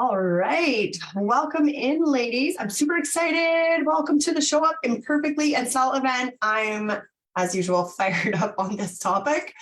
All right. Welcome in, ladies. I'm super excited. Welcome to the Show Up Imperfectly and Sell event. I'm, as usual, fired up on this topic.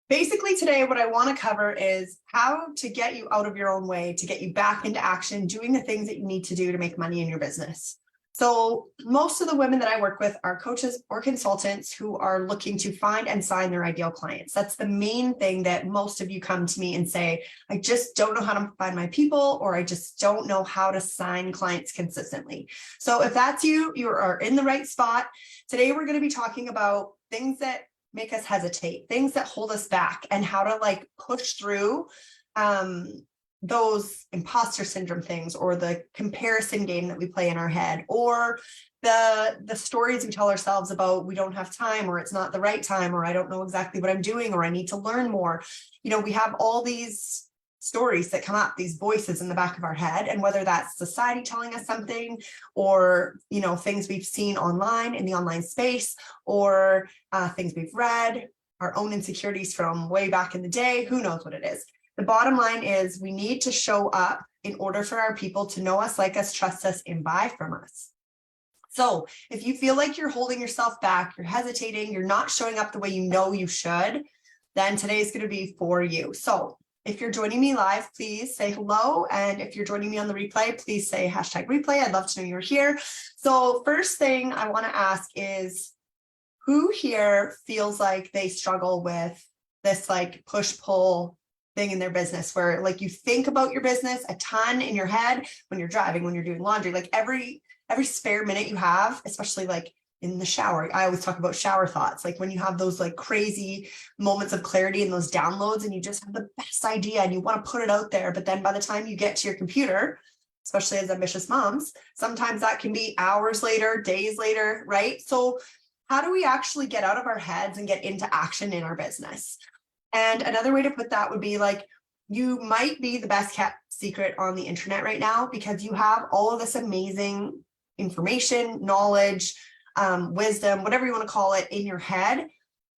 Basically, today, what I want to cover is how to get you out of your own way, to get you back into action, doing the things that you need to do to make money in your business. So most of the women that I work with are coaches or consultants who are looking to find and sign their ideal clients. That's the main thing that most of you come to me and say, I just don't know how to find my people, or I just don't know how to sign clients consistently. So if that's you, you are in the right spot. Today, we're going to be talking about things that make us hesitate, things that hold us back, and how to push through those imposter syndrome things, or the comparison game that we play in our head, or the stories we tell ourselves about we don't have time, or it's not the right time, or I don't know exactly what I'm doing, or I need to learn more. We have all these stories that come up, these voices in the back of our head, and whether that's society telling us something, or things we've seen online in the online space, or things we've read, our own insecurities from way back in the day, who knows what it is. The bottom line is we need to show up in order for our people to know us, like us, trust us, and buy from us. So if you feel like you're holding yourself back, you're hesitating, you're not showing up the way you know you should, then today is going to be for you. So if you're joining me live, please say hello. And if you're joining me on the replay, please say #replay. I'd love to know you're here. So first thing I want to ask is, who here feels like they struggle with this push-pull thing in their business, where you think about your business a ton in your head when you're driving, when you're doing laundry, every spare minute you have, especially in the shower. I always talk about shower thoughts, when you have those crazy moments of clarity and those downloads, and you just have the best idea and you want to put it out there. But then by the time you get to your computer, especially as ambitious moms, sometimes that can be hours later, days later, right? So how do we actually get out of our heads and get into action in our business? And another way to put that would be you might be the best kept secret on the internet right now, because you have all of this amazing information, knowledge, wisdom, whatever you want to call it, in your head,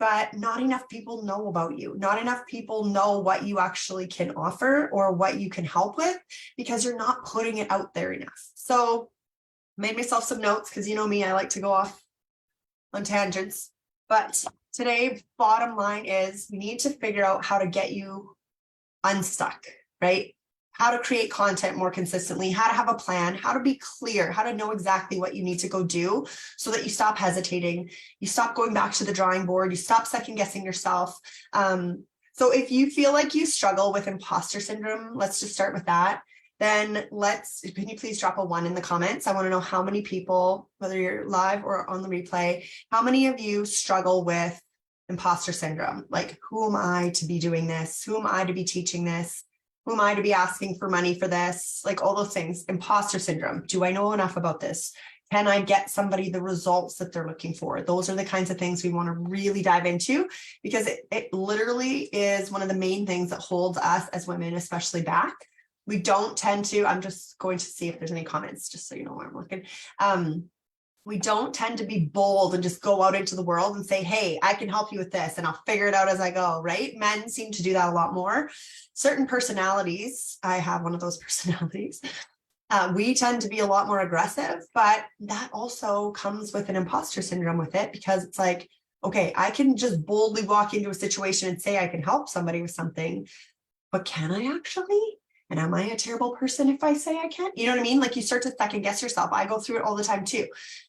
but not enough people know about you. Not enough people know what you actually can offer or what you can help with, because you're not putting it out there enough. So I made myself some notes, because you know me, I like to go off on tangents. But today, bottom line is we need to figure out how to get you unstuck, right? How to create content more consistently, how to have a plan, how to be clear, how to know exactly what you need to go do, so that you stop hesitating, you stop going back to the drawing board, you stop second guessing yourself. So if you feel like you struggle with imposter syndrome, let's just start with that. Then can you please drop a 1 in the comments? I want to know how many people, whether you're live or on the replay, how many of you struggle with imposter syndrome? Who am I to be doing this? Who am I to be teaching this? Who am I to be asking for money for this? All those things. Imposter syndrome. Do I know enough about this? Can I get somebody the results that they're looking for? Those are the kinds of things we want to really dive into, because it literally is one of the main things that holds us as women, especially, back. We don't tend to, I'm just going to see if there's any comments, just so you know where I'm looking. We don't tend to be bold and just go out into the world and say, hey, I can help you with this and I'll figure it out as I go, right? Men seem to do that a lot more. Certain personalities, I have one of those personalities. We tend to be a lot more aggressive, but that also comes with an imposter syndrome with it, because it's okay, I can just boldly walk into a situation and say I can help somebody with something, but can I actually? And am I a terrible person if I say I can't? You know what I mean? You start to second guess yourself. I go through it all the time too.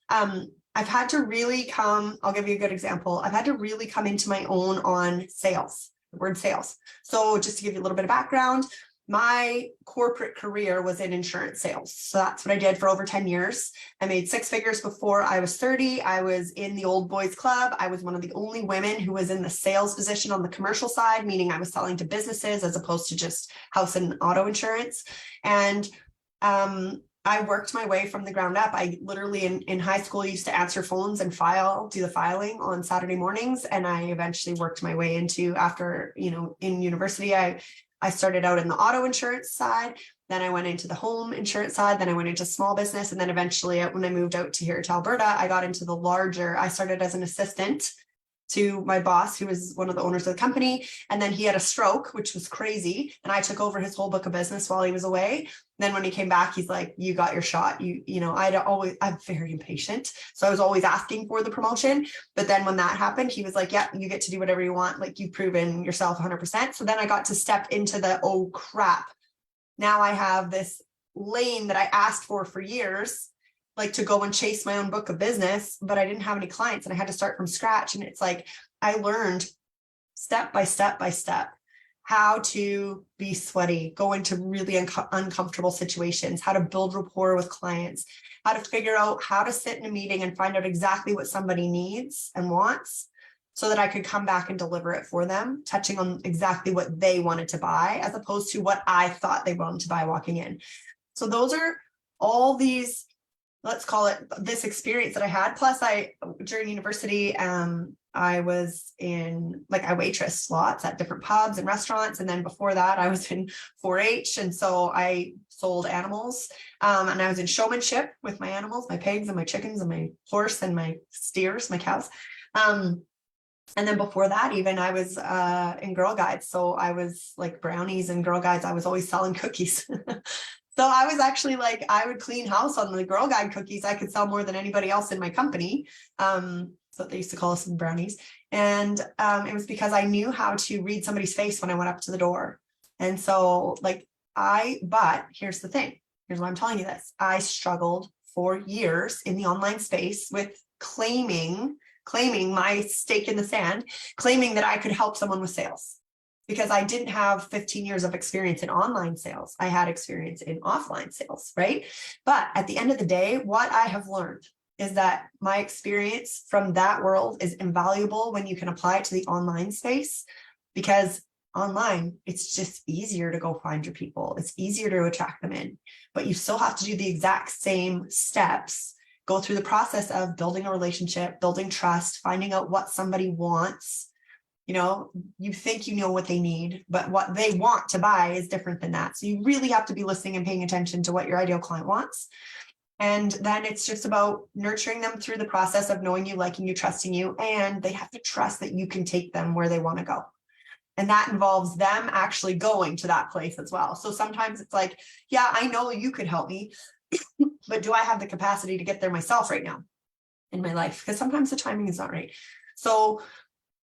I've had to really I'll give you a good example. I've had to really come into my own on sales, the word sales. So just to give you a little bit of background, my corporate career was in insurance sales. So that's what I did for over 10 years. I made 6 figures before I was 30. I was in the old boys club. I was one of the only women who was in the sales position on the commercial side, meaning I was selling to businesses as opposed to just house and auto insurance. And I worked my way from the ground up. I literally in high school used to answer phones and do the filing on Saturday mornings. And I eventually worked my way into, after, in university, I started out in the auto insurance side, then I went into the home insurance side, then I went into small business. And then eventually when I moved out to here to Alberta, I got into I started as an assistant to my boss, who was one of the owners of the company. And then he had a stroke, which was crazy. And I took over his whole book of business while he was away. Then when he came back, he's like, you got your shot. I'm very impatient. So I was always asking for the promotion. But then when that happened, he was like, yeah, you get to do whatever you want. Like, you've proven yourself 100%. So then I got to step into the, oh crap, now I have this lane that I asked for years, like to go and chase my own book of business, but I didn't have any clients and I had to start from scratch. And it's like, I learned step by step by step how to be sweaty, go into really uncomfortable situations, how to build rapport with clients, how to figure out how to sit in a meeting and find out exactly what somebody needs and wants, so that I could come back and deliver it for them, touching on exactly what they wanted to buy, as opposed to what I thought they wanted to buy walking in. So those are all these, let's call it this experience that I had. Plus during university, I was in, like, I waitressed lots at different pubs and restaurants. And then before that I was in 4-H. And so I sold animals. And I was in showmanship with my animals, my pigs and my chickens and my horse and my steers, my cows. And then before that, even I was in Girl Guides. So I was like brownies and Girl Guides. I was always selling cookies. So I was actually like, I would clean house on the Girl Guide cookies. I could sell more than anybody else in my company. So they used to call us brownies. And it was because I knew how to read somebody's face when I went up to the door. And so but here's the thing. Here's why I'm telling you this. I struggled for years in the online space with claiming my stake in the sand, claiming that I could help someone with sales. Because I didn't have 15 years of experience in online sales. I had experience in offline sales, right? But at the end of the day, what I have learned is that my experience from that world is invaluable when you can apply it to the online space, because online, it's just easier to go find your people. It's easier to attract them in, but you still have to do the exact same steps, go through the process of building a relationship, building trust, finding out what somebody wants. You think you know what they need, but what they want to buy is different than that. So you really have to be listening and paying attention to what your ideal client wants. And then it's just about nurturing them through the process of knowing you, liking you, trusting you, and they have to trust that you can take them where they want to go. And that involves them actually going to that place as well. So sometimes it's like, yeah, I know you could help me, but do I have the capacity to get there myself right now in my life? Because sometimes the timing is not right. So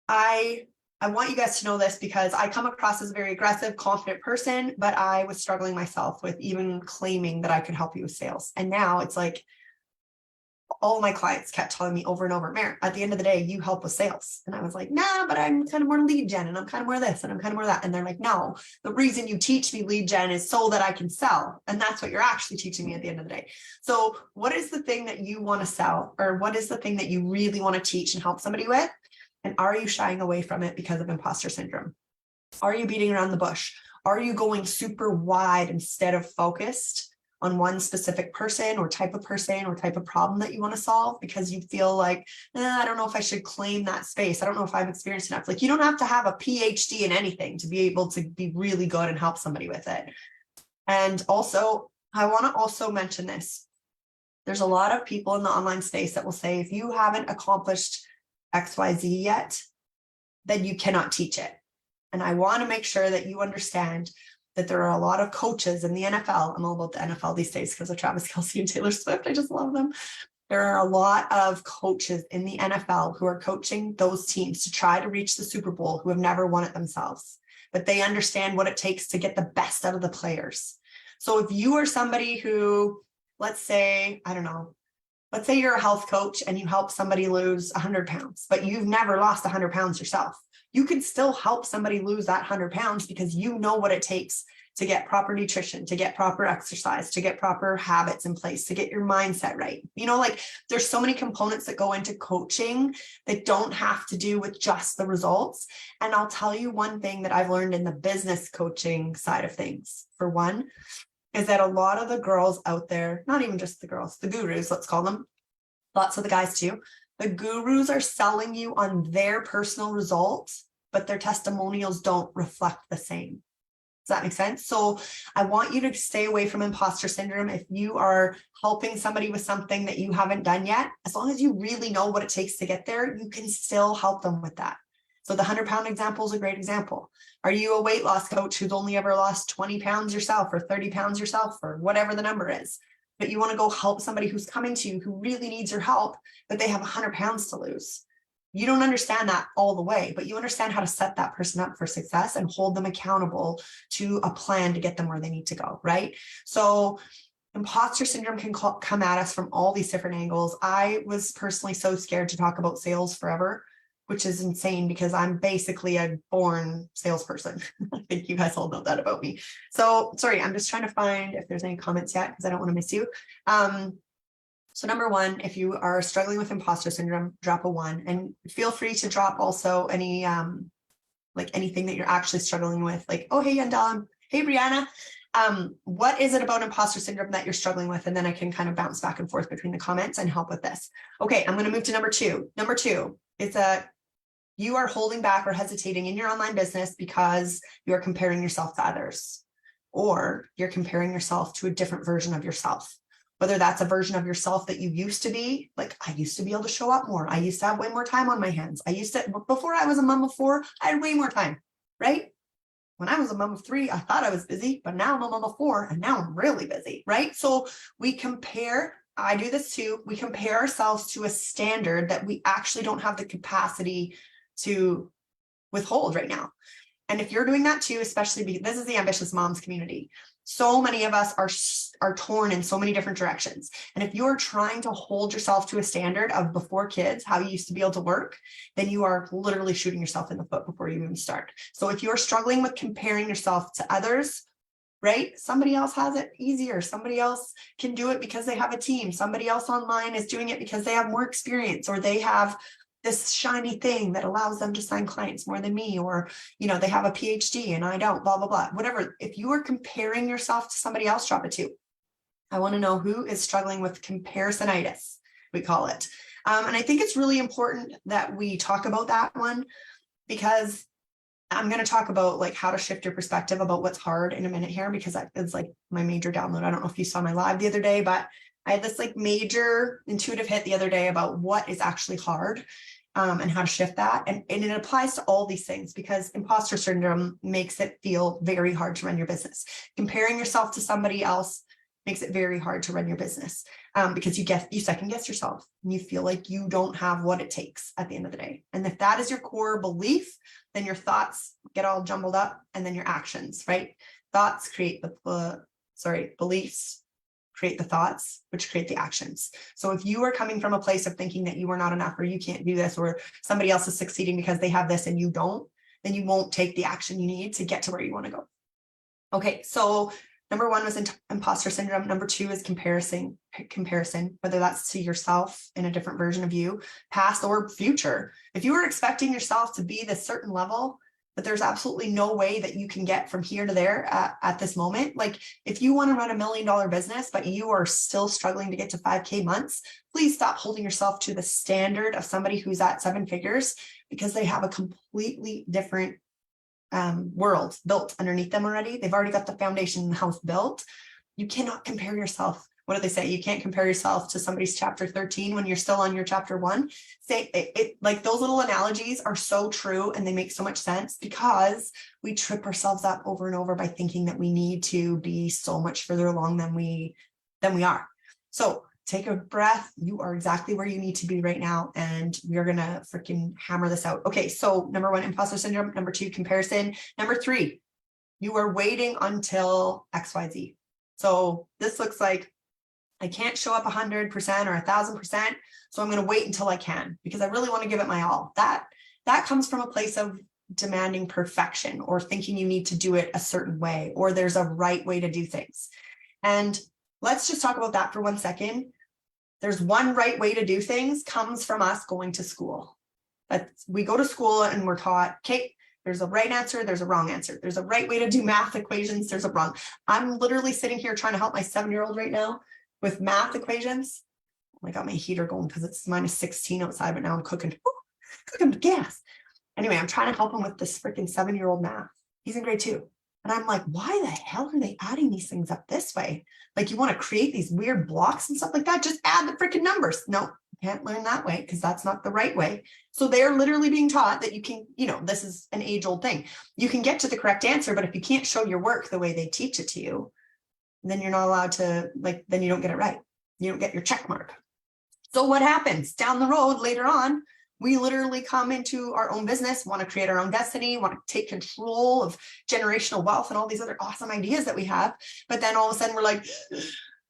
I want you guys to know this, because I come across as a very aggressive, confident person, but I was struggling myself with even claiming that I could help you with sales. And now it's like, all my clients kept telling me over and over, Mary, at the end of the day, you help with sales. And I was like, nah, but I'm kind of more lead gen, and I'm kind of more this, and I'm kind of more that. And they're like, no, the reason you teach me lead gen is so that I can sell. And that's what you're actually teaching me at the end of the day. So what is the thing that you want to sell? Or what is the thing that you really want to teach and help somebody with? And are you shying away from it because of imposter syndrome? Are you beating around the bush? Are you going super wide instead of focused on one specific person or type of problem that you want to solve, because you feel like, I don't know if I should claim that space. I don't know if I've experienced enough. Like, you don't have to have a PhD in anything to be able to be really good and help somebody with it. And also, I want to also mention this. There's a lot of people in the online space that will say, if you haven't accomplished XYZ yet, then you cannot teach it. And I want to make sure that you understand that there are a lot of coaches in the NFL. I'm all about the NFL these days because of Travis Kelce and Taylor Swift. I just love them. There are a lot of coaches in the NFL who are coaching those teams to try to reach the Super Bowl who have never won it themselves, but they understand what it takes to get the best out of the players. So if you are somebody who, let's say you're a health coach and you help somebody lose 100 pounds, but you've never lost 100 pounds yourself. You can still help somebody lose that 100 pounds because you know what it takes to get proper nutrition, to get proper exercise, to get proper habits in place, to get your mindset right. There's so many components that go into coaching that don't have to do with just the results. And I'll tell you one thing that I've learned in the business coaching side of things, for one, is that a lot of the girls out there, not even just the girls, the gurus, let's call them, lots of the guys too, the gurus are selling you on their personal results, but their testimonials don't reflect the same. Does that make sense? So I want you to stay away from imposter syndrome. If you are helping somebody with something that you haven't done yet, as long as you really know what it takes to get there, you can still help them with that. So the 100-pound example is a great example. Are you a weight loss coach who's only ever lost 20 pounds yourself or 30 pounds yourself or whatever the number is? But you want to go help somebody who's coming to you who really needs your help, but they have 100 pounds to lose. You don't understand that all the way, but you understand how to set that person up for success and hold them accountable to a plan to get them where they need to go, right? So imposter syndrome can come at us from all these different angles. I was personally so scared to talk about sales forever, which is insane because I'm basically a born salesperson. I think you guys all know that about me. So sorry, I'm just trying to find if there's any comments yet because I don't want to miss you. So number one, if you are struggling with imposter syndrome, drop a 1, and feel free to drop also any like anything that you're actually struggling with, like, oh, hey, Yandala, hey, Brianna. What is it about imposter syndrome that you're struggling with? And then I can kind of bounce back and forth between the comments and help with this. Okay, I'm going to move to number 2. Number 2 is that you are holding back or hesitating in your online business because you are comparing yourself to others, or you're comparing yourself to a different version of yourself. Whether that's a version of yourself that you used to be, like, I used to be able to show up more. I used to have way more time on my hands. Before I was a mom of 4, I had way more time, right? When I was a mom of 3, I thought I was busy, but now I'm a mom of 4 and now I'm really busy, right? So we compare, I do this too. We compare ourselves to a standard that we actually don't have the capacity to withhold right now. And if you're doing that too, especially because this is the ambitious moms community, so many of us are torn in so many different directions. And if you're trying to hold yourself to a standard of before kids, how you used to be able to work, then you are literally shooting yourself in the foot before you even start. So if you're struggling with comparing yourself to others, right? Somebody else has it easier. Somebody else can do it because they have a team. Somebody else online is doing it because they have more experience, or they have this shiny thing that allows them to sign clients more than me, or, you know, they have a PhD and I don't, blah, blah, blah, whatever. If you are comparing yourself to somebody else, drop it too. I want to know who is struggling with comparisonitis, we call it. And I think it's really important that we talk about that one, because I'm going to talk about like how to shift your perspective about what's hard in a minute here, because that is like my major download. I don't know if you saw my live the other day, but I had this like major intuitive hit the other day about what is actually hard. And how to shift that. And it applies to all these things, because imposter syndrome makes it feel very hard to run your business. Comparing yourself to somebody else makes it very hard to run your business, because you second guess yourself and you feel like you don't have what it takes at the end of the day. And if that is your core belief, then your thoughts get all jumbled up, and then your actions, right? Thoughts create beliefs create the thoughts, which create the actions. So if you are coming from a place of thinking that you are not enough, or you can't do this, or somebody else is succeeding because they have this and you don't, then you won't take the action you need to get to where you want to go. Okay, so number 1 was imposter syndrome. Number 2 is comparison, whether that's to yourself in a different version of you, past or future. If you were expecting yourself to be this certain level, but there's absolutely no way that you can get from here to there at this moment. Like, if you want to run $1 million business, but you are still struggling to get to 5K months, please stop holding yourself to the standard of somebody who's at 7 figures, because they have a completely different world built underneath them already. They've already got the foundation in the house built. You cannot compare yourself. What do they say? You can't compare yourself to somebody's chapter 13 when you're still on your chapter 1. Say it like those little analogies are so true, and they make so much sense, because we trip ourselves up over and over by thinking that we need to be so much further along than we are. So take a breath. You are exactly where you need to be right now, and we're gonna freaking hammer this out. Okay, so number 1, imposter syndrome. Number 2, comparison. Number 3, you are waiting until XYZ. So this looks like, I can't show up 100% or 1,000%. So I'm going to wait until I can, because I really want to give it my all. That comes from a place of demanding perfection, or thinking you need to do it a certain way, or there's a right way to do things. And let's just talk about that for 1 second. There's one right way to do things, comes from us going to school. We go to school and we're taught, okay, there's a right answer, there's a wrong answer. There's a right way to do math equations, there's a wrong. I'm literally sitting here trying to help my 7-year-old right now with math equations. I got my heater going because it's -16 outside, but now I'm cooking gas. Anyway, I'm trying to help him with this freaking 7-year-old math. He's in grade 2. And I'm like, why the hell are they adding these things up this way? Like, you want to create these weird blocks and stuff like that? Just add the freaking numbers. No, you can't learn that way because that's not the right way. So they're literally being taught that you can, this is an age-old thing. You can get to the correct answer, but if you can't show your work the way they teach it to you, then you're not allowed to, then you don't get it right. You don't get your check mark. So what happens down the road later on? We literally come into our own business, want to create our own destiny, want to take control of generational wealth and all these other awesome ideas that we have. But then all of a sudden we're like,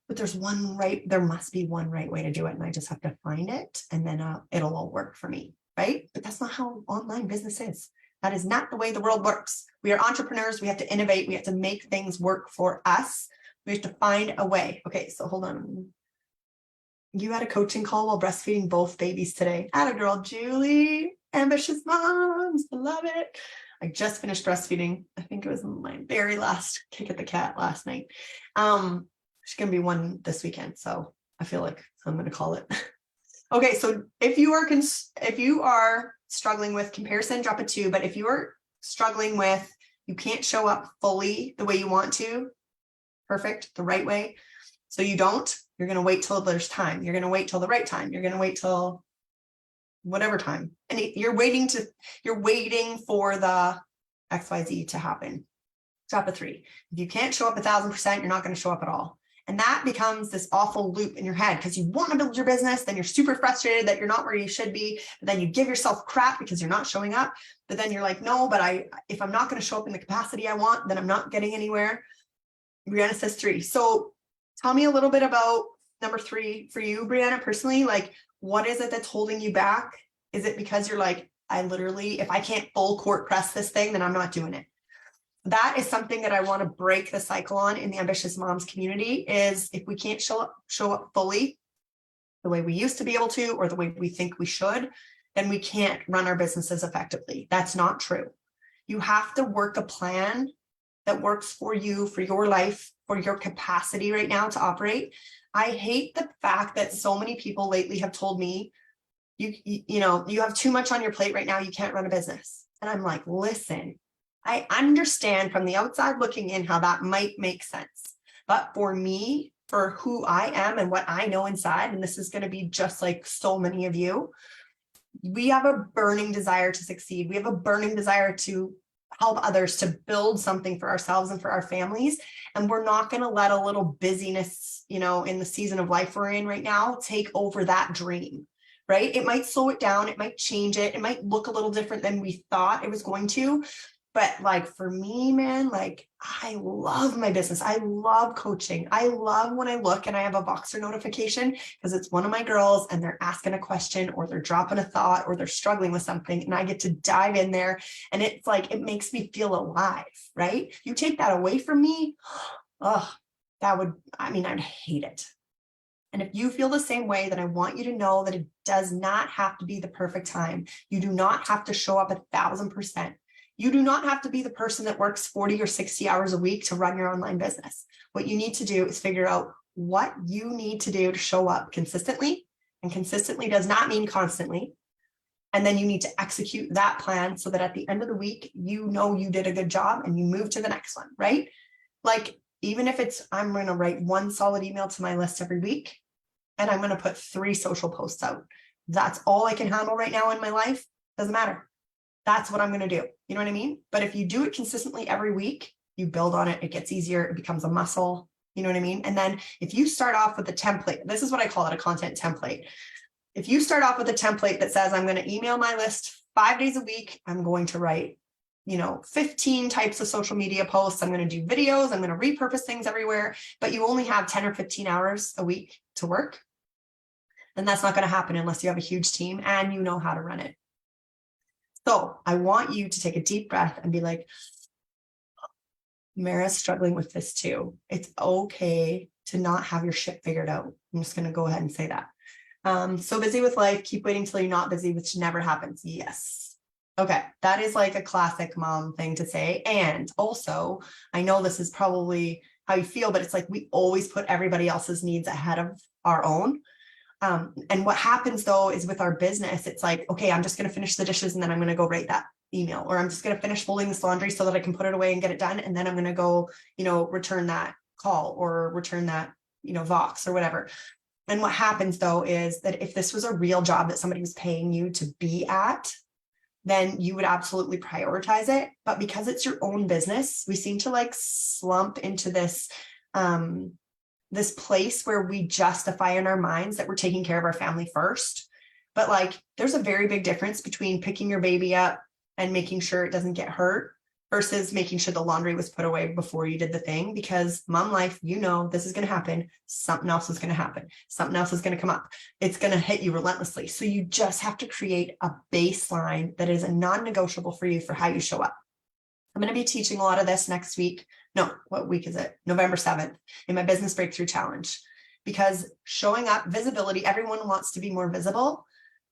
but there must be one right way to do it. And I just have to find it, and then it'll all work for me, right? But that's not how online business is. That is not the way the world works. We are entrepreneurs. We have to innovate. We have to make things work for us. We have to find a way. Okay, so hold on. You had a coaching call while breastfeeding both babies today. Atta girl, Julie. Ambitious moms. I love it. I just finished breastfeeding. I think it was my very last kick at the cat last night. She's going to be one this weekend. So I feel like I'm going to call it. Okay. So if you are struggling with comparison, drop a 2. But if you are struggling with, you can't show up fully the way you want to, perfect, the right way. So you're going to wait till there's time. You're going to wait till the right time. You're going to wait till whatever time. And you're waiting for the XYZ to happen. Drop a 3. If you can't show up 1,000%, you're not going to show up at all. And that becomes this awful loop in your head because you want to build your business. Then you're super frustrated that you're not where you should be. But then you give yourself crap because you're not showing up. But then you're like, no, but if I'm not going to show up in the capacity I want, then I'm not getting anywhere. Brianna says 3. So tell me a little bit about number 3 for you, Brianna, personally. Like, what is it that's holding you back? Is it because you're like, if I can't full court press this thing, then I'm not doing it. That is something that I want to break the cycle on in the Ambitious Moms community, is if we can't show up fully the way we used to be able to, or the way we think we should, then we can't run our businesses effectively. That's not true. You have to work a plan that works for you, for your life, for your capacity right now to operate. I hate the fact that so many people lately have told me, you have too much on your plate right now. You can't run a business. And I'm like, listen, I understand from the outside looking in how that might make sense. But for me, for who I am and what I know inside, and this is going to be just like so many of you, we have a burning desire to succeed. We have a burning desire to help others, to build something for ourselves and for our families. And we're not going to let a little busyness, in the season of life we're in right now, take over that dream, right? It might slow it down. It might change it. It might look a little different than we thought it was going to. But like for me, man, like I love my business. I love coaching. I love when I look and I have a Voxer notification because it's one of my girls and they're asking a question or they're dropping a thought or they're struggling with something, and I get to dive in there, and it's like, it makes me feel alive, right? You take that away from me, I'd hate it. And if you feel the same way, then I want you to know that it does not have to be the perfect time. You do not have to show up 1,000%. You do not have to be the person that works 40 or 60 hours a week to run your online business. What you need to do is figure out what you need to do to show up consistently, and consistently does not mean constantly. And then you need to execute that plan so that at the end of the week, you did a good job and you move to the next one, right? Like, even if I'm going to write one solid email to my list every week, and I'm going to put 3 social posts out. That's all I can handle right now in my life. Doesn't matter. That's what I'm going to do. You know what I mean? But if you do it consistently every week, you build on it. It gets easier. It becomes a muscle. You know what I mean? And then if you start off with a template, this is what I call it, a content template. If you start off with a template that says, I'm going to email my list 5 days a week, I'm going to write, 15 types of social media posts. I'm going to do videos. I'm going to repurpose things everywhere, but you only have 10 or 15 hours a week to work. And that's not going to happen unless you have a huge team and you know how to run it. So I want you to take a deep breath and be like, Mara's struggling with this too. It's okay to not have your shit figured out. I'm just going to go ahead and say that. So busy with life, keep waiting till you're not busy, which never happens. Yes. Okay. That is like a classic mom thing to say. And also, I know this is probably how you feel, but it's like we always put everybody else's needs ahead of our own. And what happens though is with our business, it's like, okay, I'm just going to finish the dishes and then I'm going to go write that email, or I'm just going to finish folding this laundry so that I can put it away and get it done. And then I'm going to go, return that call or return that, Vox or whatever. And what happens though, is that if this was a real job that somebody was paying you to be at, then you would absolutely prioritize it. But because it's your own business, we seem to like slump into this, this place where we justify in our minds that we're taking care of our family first. But like, there's a very big difference between picking your baby up and making sure it doesn't get hurt versus making sure the laundry was put away before you did the thing. Because mom life, this is going to happen. Something else is going to happen. Something else is going to come up. It's going to hit you relentlessly. So you just have to create a baseline that is a non-negotiable for you for how you show up. I'm going to be teaching a lot of this next week. No, what week is it? November 7th in my business breakthrough challenge, because showing up, visibility, everyone wants to be more visible.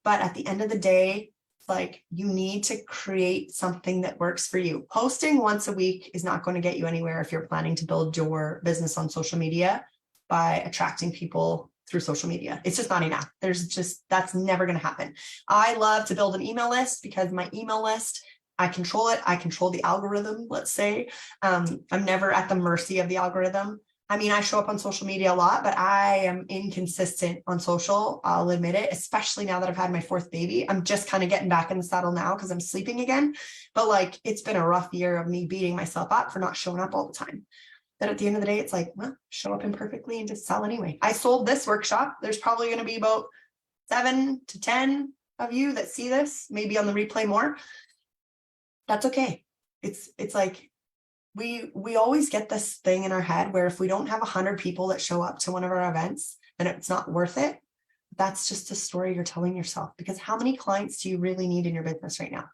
But at the end of the day, like, you need to create something that works for you. Posting once a week is not going to get you anywhere if you're planning to build your business on social media by attracting people through social media. It's just not enough. That's never going to happen. I love to build an email list because my email list, I control it. I control the algorithm, let's say. I'm never at the mercy of the algorithm. I mean, I show up on social media a lot, but I am inconsistent on social. I'll admit it, especially now that I've had my fourth baby. I'm just kind of getting back in the saddle now because I'm sleeping again. But like, it's been a rough year of me beating myself up for not showing up all the time. But at the end of the day, it's like, well, show up imperfectly and just sell anyway. I sold this workshop. There's probably going to be about 7 to 10 of you that see this, maybe on the replay more. That's okay. It's like, we always get this thing in our head where if we don't have 100 people that show up to one of our events, then it's not worth it. That's just a story you're telling yourself, because how many clients do you really need in your business right now?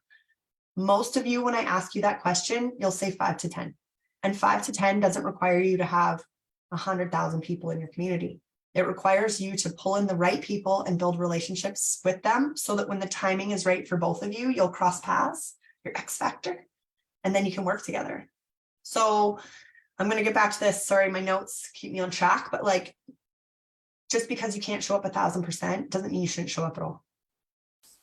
Most of you, when I ask you that question, you'll say 5 to 10. And 5 to 10 doesn't require you to have 100,000 people in your community. It requires you to pull in the right people and build relationships with them so that when the timing is right for both of you, you'll cross paths, your X factor, and then you can work together. So I'm going to get back to this. Sorry, my notes keep me on track, but like, just because you can't show up 1,000% doesn't mean you shouldn't show up at all.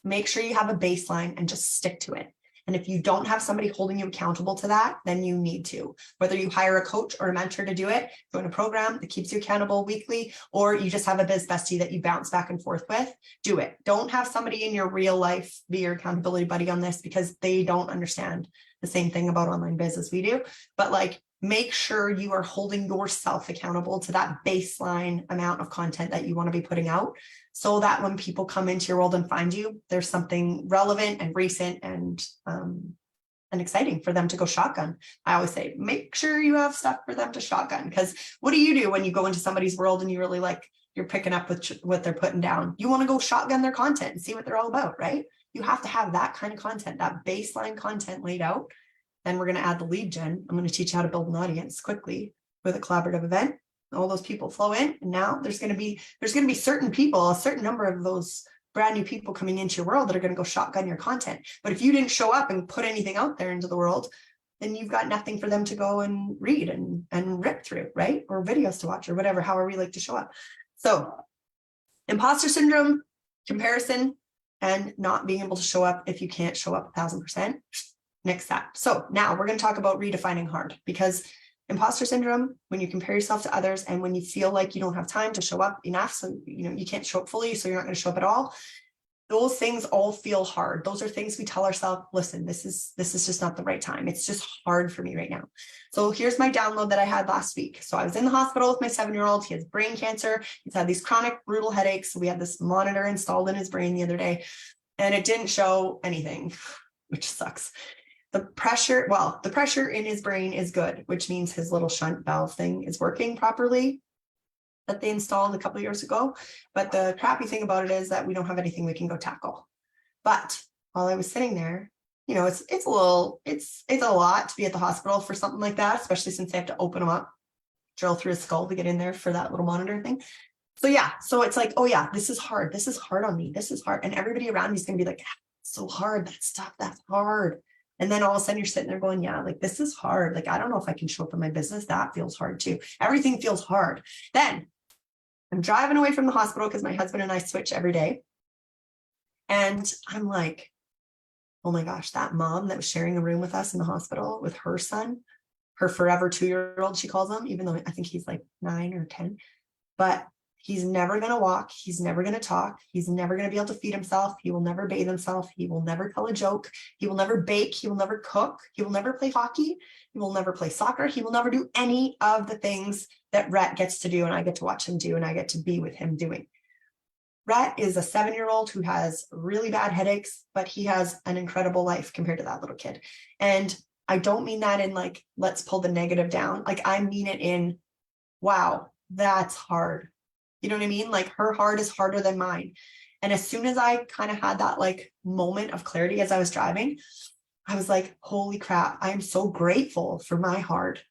Make sure you have a baseline and just stick to it. And if you don't have somebody holding you accountable to that, then you need to, whether you hire a coach or a mentor to do it, join a program that keeps you accountable weekly, or you just have a biz bestie that you bounce back and forth with, do it. Don't have somebody in your real life be your accountability buddy on this, because they don't understand the same thing about online biz as we do. But like, make sure you are holding yourself accountable to that baseline amount of content that you want to be putting out, so that when people come into your world and find you, there's something relevant and recent and exciting for them to go shotgun. I always say, make sure you have stuff for them to shotgun, because what do you do when you go into somebody's world and you really like, you're picking up with what they're putting down? You want to go shotgun their content and see what they're all about, right? You have to have that kind of content, that baseline content laid out. Then we're going to add the lead gen. I'm going to teach you how to build an audience quickly with a collaborative event. All those people flow in, and now there's going to be certain people, a certain number of those brand new people coming into your world that are going to go shotgun your content. But if you didn't show up and put anything out there into the world, then you've got nothing for them to go and read and rip through, right? Or videos to watch or whatever, however we like to show up. So imposter syndrome, comparison, and not being able to show up if you can't show up 1,000%. Next step. So now we're going to talk about redefining hard, because imposter syndrome, when you compare yourself to others and when you feel like you don't have time to show up enough, so you can't show up fully, so you're not going to show up at all, those things all feel hard. Those are things we tell ourselves, listen, this is just not the right time. It's just hard for me right now. So here's my download that I had last week. So I was in the hospital with my 7-year-old. He has brain cancer. He's had these chronic brutal headaches. So we had this monitor installed in his brain the other day, and it didn't show anything, which sucks. The pressure in his brain is good, which means his little shunt valve thing is working properly that they installed a couple of years ago. But the crappy thing about it is that we don't have anything we can go tackle. But while I was sitting there, it's a lot to be at the hospital for something like that, especially since they have to open him up, drill through his skull to get in there for that little monitor thing. So it's like, oh yeah, this is hard. This is hard on me. This is hard. And everybody around me is going to be like, it's so hard. That stuff, that's hard. And then all of a sudden you're sitting there going, yeah, like this is hard. Like, I don't know if I can show up in my business. That feels hard too. Everything feels hard. Then I'm driving away from the hospital because my husband and I switch every day. And I'm like, Oh my gosh, that mom that was sharing a room with us in the hospital with her son, her forever 2-year-old, she calls him, even though I think he's like 9 or 10, but he's never going to walk. He's never going to talk. He's never going to be able to feed himself. He will never bathe himself. He will never tell a joke. He will never bake. He will never cook. He will never play hockey. He will never play soccer. He will never do any of the things that Rhett gets to do and I get to watch him do and I get to be with him doing. Rhett is a 7-year-old who has really bad headaches, but he has an incredible life compared to that little kid. And I don't mean that in like, let's pull the negative down. Like I mean it in, wow, that's hard. You know what I mean? Like her heart is harder than mine. And as soon as I kind of had that like moment of clarity as I was driving, I was like, holy crap, I am so grateful for my heart.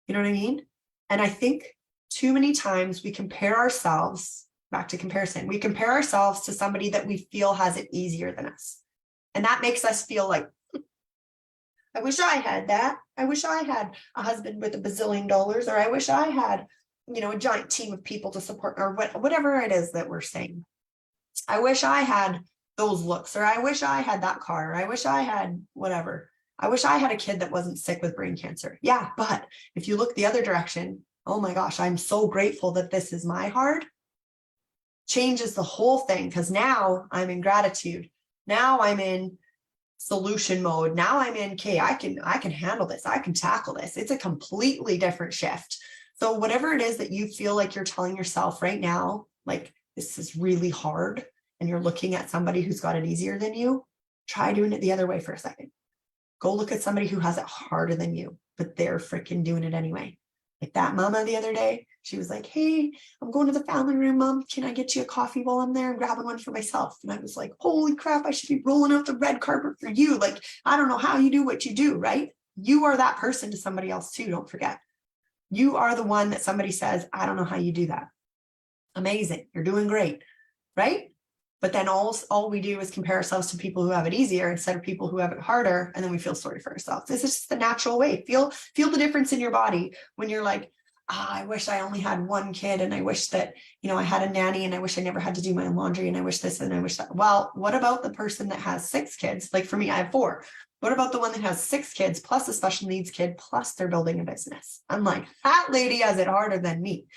You know what I mean? And I think too many times we compare ourselves, back to comparison, we compare ourselves to somebody that we feel has it easier than us. And that makes us feel like, I wish I had that. I wish I had a husband with $1 bazillion, or I wish I had, you know, a giant team of people to support, or whatever it is that we're saying. I wish I had those looks, or I wish I had that car, or I wish I had whatever. I wish I had a kid that wasn't sick with brain cancer. Yeah, but if you look the other direction, oh my gosh, I'm so grateful that this is my heart. Changes the whole thing, because now I'm in gratitude. Now I'm in solution mode. Now I'm in, okay, I can handle this. I can tackle this. It's a completely different shift. So whatever it is that you feel like you're telling yourself right now, like this is really hard, and you're looking at somebody who's got it easier than you, try doing it the other way for a second. Go look at somebody who has it harder than you, but they're freaking doing it anyway. Like that mama the other day, she was like, hey, I'm going to the family room, Mom. Can I get you a coffee while I'm there and grabbing one for myself? And I was like, holy crap, I should be rolling out the red carpet for you. Like, I don't know how you do what you do, right? You are that person to somebody else too, don't forget. You are the one that somebody says, I don't know how you do that. Amazing. You're doing great, right? But then all we do is compare ourselves to people who have it easier instead of people who have it harder. And then we feel sorry for ourselves. This is just the natural way. Feel the difference in your body when you're like, I wish I only had one kid, and I wish that, you know, I had a nanny, and I wish I never had to do my own laundry, and I wish this and I wish that. Well, what about the person that has 6 kids? Like for me, I have 4. What about the one that has 6 kids plus a special needs kid plus they're building a business? I'm like, that lady has it harder than me.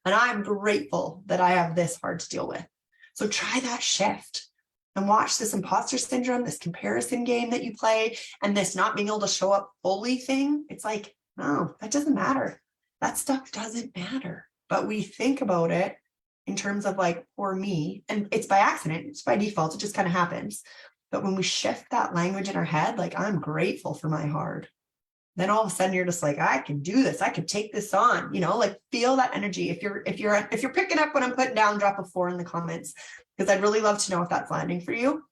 And I'm grateful that I have this hard to deal with. So try that shift and watch this imposter syndrome, this comparison game that you play, and this not being able to show up fully thing. It's like, no, that doesn't matter. That stuff doesn't matter. But we think about it in terms of like, for me, and it's by accident, it's by default, it just kind of happens. But when we shift that language in our head, like I'm grateful for my hard, then all of a sudden you're just like, I can do this. I can take this on, you know, like feel that energy. If you're picking up what I'm putting down, drop a 4 in the comments, because I'd really love to know if that's landing for you.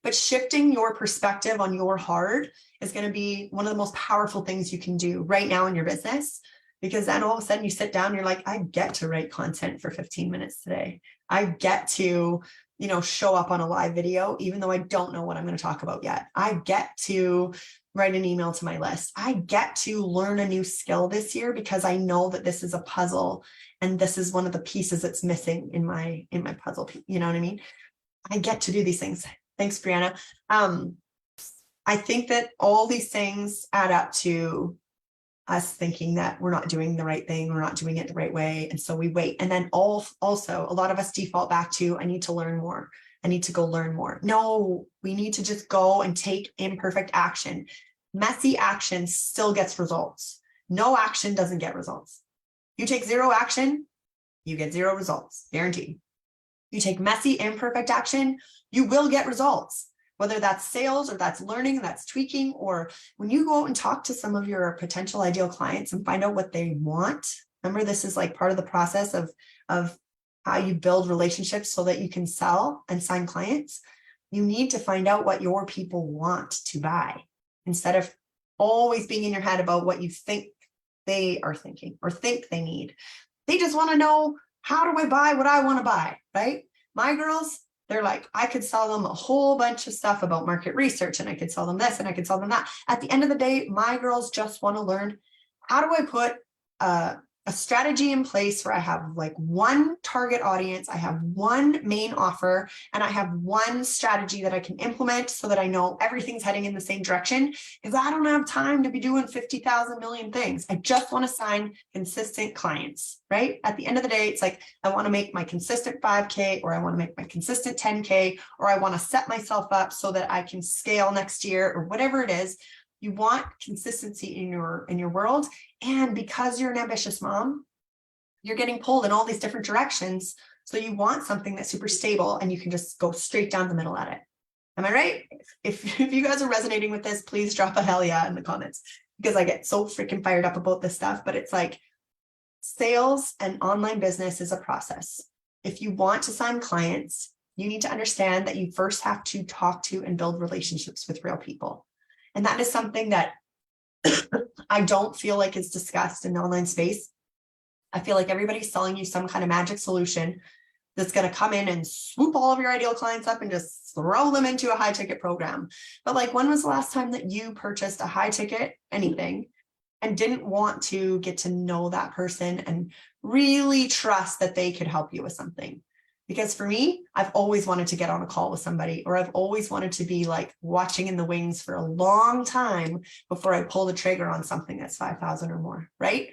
But shifting your perspective on your hard is going to be one of the most powerful things you can do right now in your business, because then all of a sudden you sit down and you're like, I get to write content for 15 minutes today. I get to, you know, show up on a live video, even though I don't know what I'm going to talk about yet. I get to write an email to my list. I get to learn a new skill this year because I know that this is a puzzle and this is one of the pieces that's missing in my puzzle. You know what I mean? I get to do these things. Thanks, Brianna. I think that all these things add up to us thinking that we're not doing the right thing, we're not doing it the right way. And so we wait. And then also a lot of us default back to, I need to learn more. I need to go learn more. No, we need to just go and take imperfect action. Messy action still gets results. No action doesn't get results. You take 0 action, you get 0 results, guaranteed. You take messy, imperfect action, you will get results. Whether that's sales or that's learning, that's tweaking, or when you go out and talk to some of your potential ideal clients and find out what they want. Remember, this is like part of the process of how you build relationships so that you can sell and sign clients. You need to find out what your people want to buy instead of always being in your head about what you think they are thinking or think they need. They just want to know, how do I buy what I want to buy, right? My girls, they're like, I could sell them a whole bunch of stuff about market research, and I could sell them this and I could sell them that. At the end of the day, my girls just want to learn, how do I put a a strategy in place where I have like one target audience, I have one main offer, and I have one strategy that I can implement so that I know everything's heading in the same direction, because I don't have time to be doing 50,000 million things. I just want to sign consistent clients, right? At the end of the day, it's like, I want to make my consistent 5K, or I want to make my consistent 10K, or I want to set myself up so that I can scale next year, or whatever it is. You want consistency in your world. And because you're an ambitious mom, you're getting pulled in all these different directions. So you want something that's super stable and you can just go straight down the middle at it. Am I right? If you guys are resonating with this, please drop a hell yeah in the comments, because I get so freaking fired up about this stuff. But it's like, sales and online business is a process. If you want to sign clients, you need to understand that you first have to talk to and build relationships with real people. And that is something that I don't feel like is discussed in the online space. I feel like everybody's selling you some kind of magic solution that's going to come in and swoop all of your ideal clients up and just throw them into a high ticket program. But like, when was the last time that you purchased a high ticket anything and didn't want to get to know that person and really trust that they could help you with something? Because for me, I've always wanted to get on a call with somebody, or I've always wanted to be like watching in the wings for a long time before I pull the trigger on something that's 5,000 or more, right?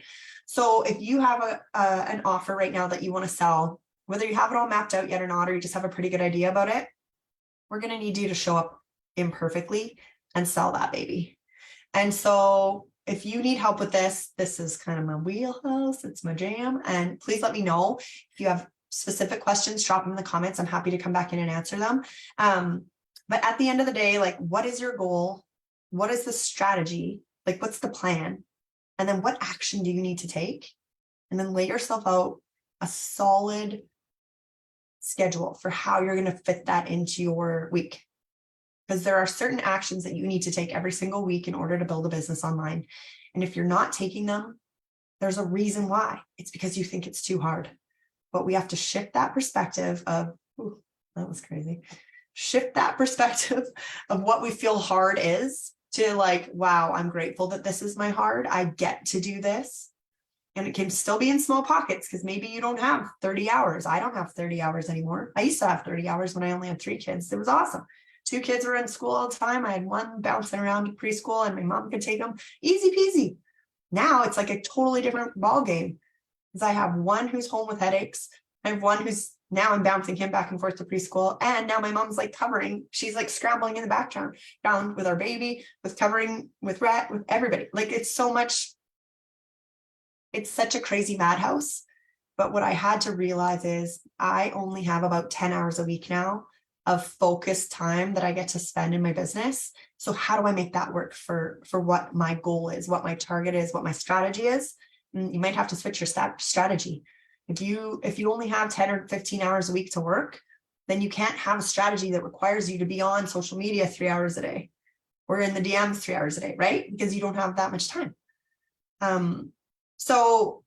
So if you have an offer right now that you want to sell, whether you have it all mapped out yet or not, or you just have a pretty good idea about it, we're going to need you to show up imperfectly and sell that baby. And so if you need help with this, this is kind of my wheelhouse. It's my jam. And please let me know if you have specific questions, drop them in the comments. I'm happy to come back in and answer them. But at the end of the day, like, what is your goal? What is the strategy? Like, what's the plan? And then what action do you need to take? And then lay yourself out a solid schedule for how you're going to fit that into your week. Because there are certain actions that you need to take every single week in order to build a business online. And if you're not taking them, there's a reason why. It's because you think it's too hard. But we have to shift that perspective of, ooh, that was crazy. Shift that perspective of what we feel hard is to like, wow, I'm grateful that this is my hard. I get to do this. And it can still be in small pockets, because maybe you don't have 30 hours. I don't have 30 hours anymore. I used to have 30 hours when I only had 3 kids. It was awesome. 2 kids were in school all the time. I had one bouncing around preschool and my mom could take them. Easy peasy. Now it's like a totally different ball game, because I have one who's home with headaches. I have one who's now I'm bouncing him back and forth to preschool. And now my mom's like covering, she's like scrambling in the background with our baby, with covering, with Rhett, with everybody. Like, it's so much, it's such a crazy madhouse. But what I had to realize is I only have about 10 hours a week now of focused time that I get to spend in my business. So how do I make that work for what my goal is, what my target is, what my strategy is? You might have to switch your strategy. If you only have 10 or 15 hours a week to work, then you can't have a strategy that requires you to be on social media 3 hours a day or in the DMs 3 hours a day, right? Because you don't have that much time. So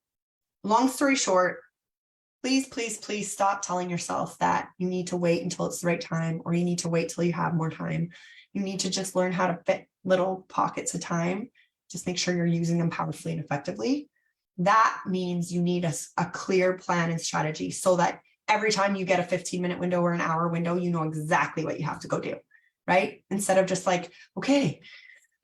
long story short, please stop telling yourself that you need to wait until it's the right time, or you need to wait till you have more time. You need to just learn how to fit little pockets of time. Just make sure you're using them powerfully and effectively. That means you need a clear plan and strategy, so that every time you get a 15-minute window or an hour window, you know exactly what you have to go do, right? Instead of just like, okay,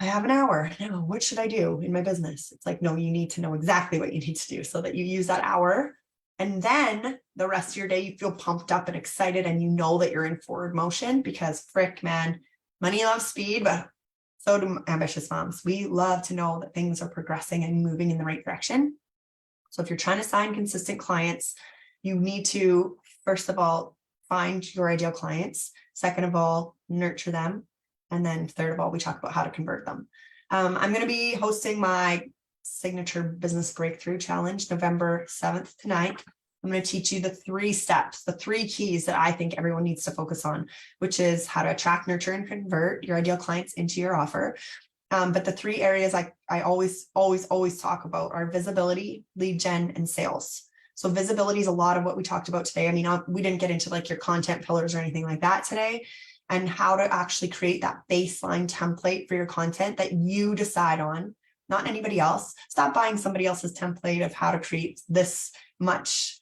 I have an hour. Now, what should I do in my business? It's like, no, you need to know exactly what you need to do so that you use that hour. And then the rest of your day, you feel pumped up and excited, and you know that you're in forward motion, because frick, man, money loves speed, but so do ambitious moms. We love to know that things are progressing and moving in the right direction. So if you're trying to sign consistent clients, you need to, first of all, find your ideal clients. Second of all, nurture them. And then third of all, we talk about how to convert them. I'm going to be hosting my signature business breakthrough challenge November 7th to 9th. I'm going to teach you the 3 steps, the 3 keys that I think everyone needs to focus on, which is how to attract, nurture, and convert your ideal clients into your offer. But the 3 areas I always talk about are visibility, lead gen, and sales. So visibility is a lot of what we talked about today. I mean, we didn't get into like your content pillars or anything like that today, and how to actually create that baseline template for your content that you decide on, not anybody else. Stop buying somebody else's template of how to create this much,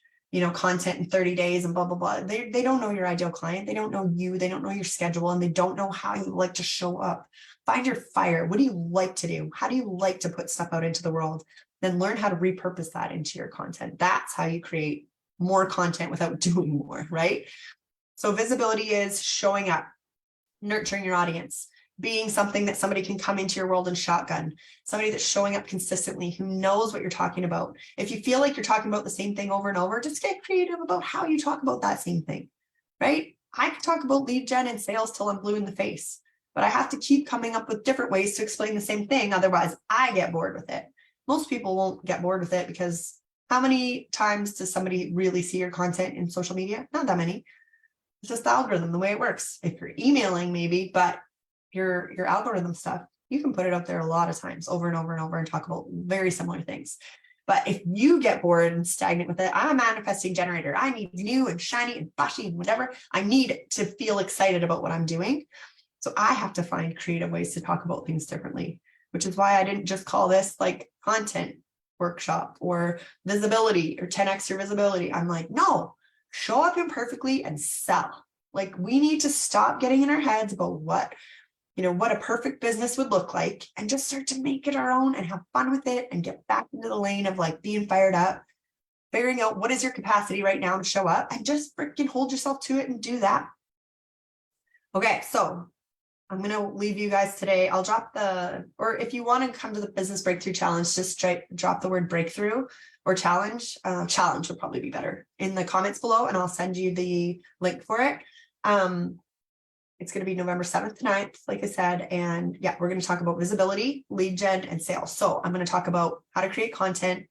content in 30 days and blah, blah, blah. They don't know your ideal client. They don't know you. They don't know your schedule, and they don't know how you like to show up. Find your fire. What do you like to do? How do you like to put stuff out into the world? Then learn how to repurpose that into your content. That's how you create more content without doing more, right? So visibility is showing up, nurturing your audience, being something that somebody can come into your world and shotgun, somebody that's showing up consistently, who knows what you're talking about. If you feel like you're talking about the same thing over and over, just get creative about how you talk about that same thing, right? I can talk about lead gen and sales till I'm blue in the face, but I have to keep coming up with different ways to explain the same thing. Otherwise, I get bored with it. Most people won't get bored with it, because how many times does somebody really see your content in social media? Not that many. It's just the algorithm, the way it works. If you're emailing, maybe, but your algorithm stuff, you can put it up there a lot of times over and over and over and talk about very similar things. But if you get bored and stagnant with it, I'm a manifesting generator. I need new and shiny and flashy and whatever. I need to feel excited about what I'm doing. So I have to find creative ways to talk about things differently, which is why I didn't just call this like content workshop or visibility or 10x your visibility. I'm like, no, show up imperfectly and sell. Like, we need to stop getting in our heads about what a perfect business would look like, and just start to make it our own and have fun with it and get back into the lane of like being fired up, figuring out what is your capacity right now to show up, and just freaking hold yourself to it and do that. Okay, so I'm going to leave you guys today. I'll drop or if you want to come to the Business Breakthrough Challenge, just drop the word breakthrough or challenge. Challenge would probably be better in the comments below, and I'll send you the link for it. It's going to be November 7th to 9th, like I said. And yeah, we're going to talk about visibility, lead gen, and sales. So I'm going to talk about how to create content,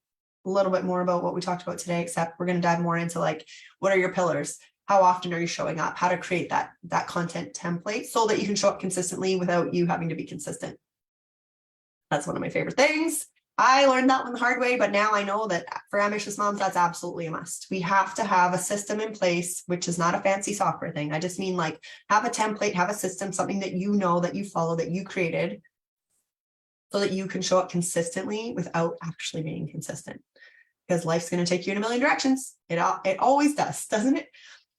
a little bit more about what we talked about today, except we're going to dive more into like, what are your pillars? How often are you showing up? How to create that content template so that you can show up consistently without you having to be consistent. That's one of my favorite things. I learned that one the hard way, but now I know that for ambitious moms, that's absolutely a must. We have to have a system in place, which is not a fancy software thing. I just mean like, have a template, have a system, something that you know, that you follow, that you created, so that you can show up consistently without actually being consistent. Because life's going to take you in a million directions. It always does, doesn't it?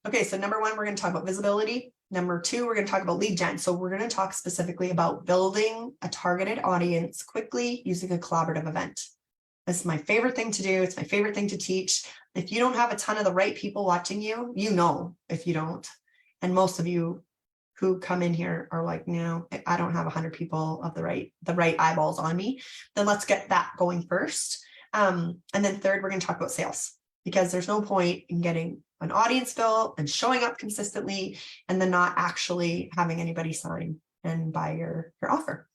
Okay, so number one, we're going to talk about visibility. Number two, we're going to talk about lead gen. So we're going to talk specifically about building a targeted audience quickly using a collaborative event. This is my favorite thing to do. It's my favorite thing to teach. If you don't have a ton of the right people watching you, if you don't. And most of you who come in here are like, no, I don't have 100 people of the right eyeballs on me. Then let's get that going first. And then third, we're going to talk about sales, because there's no point in getting an audience built and showing up consistently and then not actually having anybody sign and buy your offer.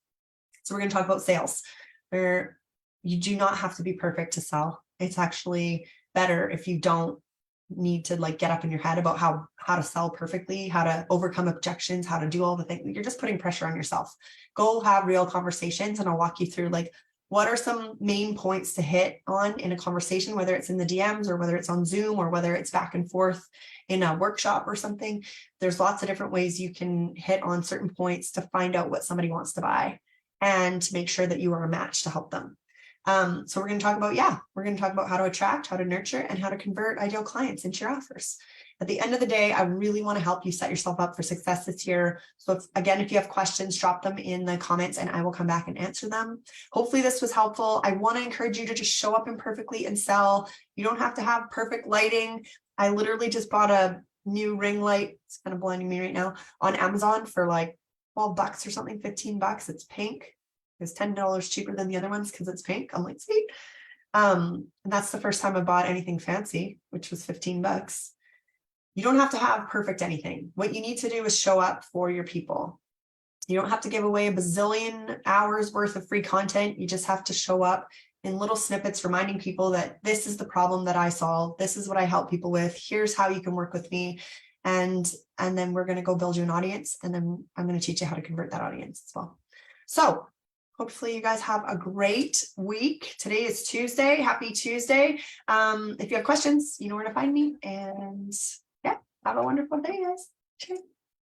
So we're going to talk about sales, where you do not have to be perfect to sell. It's actually better if you don't need to like get up in your head about how to sell perfectly, how to overcome objections, how to do all the things. You're just putting pressure on yourself. Go have real conversations, and I'll walk you through like, what are some main points to hit on in a conversation, whether it's in the DMs or whether it's on Zoom or whether it's back and forth in a workshop or something. There's lots of different ways you can hit on certain points to find out what somebody wants to buy and to make sure that you are a match to help them. So we're going to talk about how to attract, how to nurture, and how to convert ideal clients into your offers. At the end of the day, I really want to help you set yourself up for success this year. So if you have questions, drop them in the comments and I will come back and answer them. Hopefully this was helpful. I want to encourage you to just show up imperfectly and sell. You don't have to have perfect lighting. I literally just bought a new ring light. It's kind of blinding me right now on Amazon for like $12 or something, $15. It's pink. It's $10 cheaper than the other ones because it's pink. I'm like, sweet. And that's the first time I bought anything fancy, which was $15. You don't have to have perfect anything. What you need to do is show up for your people. You don't have to give away a bazillion hours worth of free content. You just have to show up in little snippets, reminding people that this is the problem that I solve. This is what I help people with. Here's how you can work with me. And then we're going to go build you an audience. And then I'm going to teach you how to convert that audience as well. So hopefully you guys have a great week. Today is Tuesday. Happy Tuesday. If you have questions, you know where to find me. And yeah, have a wonderful day, guys. Cheers.